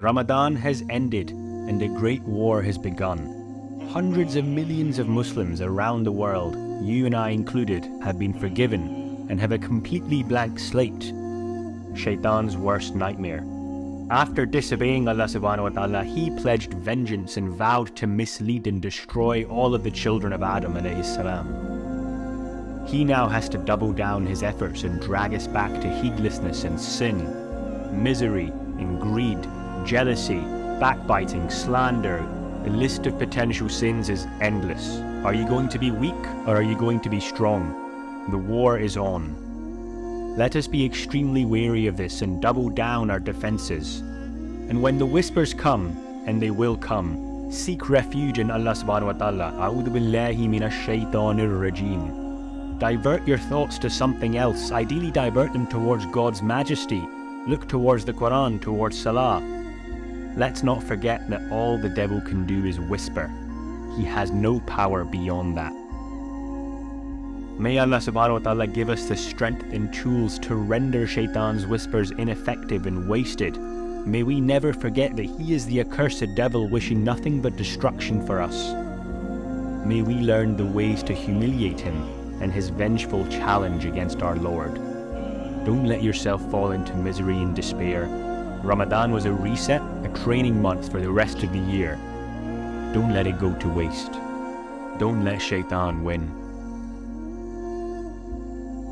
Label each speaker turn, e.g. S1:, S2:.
S1: Ramadan has ended and a great war has begun. Hundreds of millions of Muslims around the world, you and I included, have been forgiven and have a completely blank slate. Shaytan's worst nightmare. After disobeying Allah subhanahu wa ta'ala, he pledged vengeance and vowed to mislead and destroy all of the children of Adam alayhi salam. He now has to double down his efforts and drag us back to heedlessness and sin, misery and greed, jealousy, backbiting, slander. The list of potential sins is endless. Are you going to be weak or are you going to be strong? The war is on. Let us be extremely wary of this and double down our defenses. And when the whispers come, and they will come, seek refuge in Allah subhanahu wa ta'ala. A'udhu billahi minash shaytanir rajim. Divert your thoughts to something else. Ideally divert them towards God's majesty. Look towards the Quran, towards salah. Let's not forget that all the devil can do is whisper. He has no power beyond that. May Allah subhanahu wa ta'ala give us the strength and tools to render Shaytan's whispers ineffective and wasted. May we never forget that he is the accursed devil wishing nothing but destruction for us. May we learn the ways to humiliate him and his vengeful challenge against our Lord. Don't let yourself fall into misery and despair. Ramadan was a reset, a training month for the rest of the year. Don't let it go to waste. Don't let Shaytan win.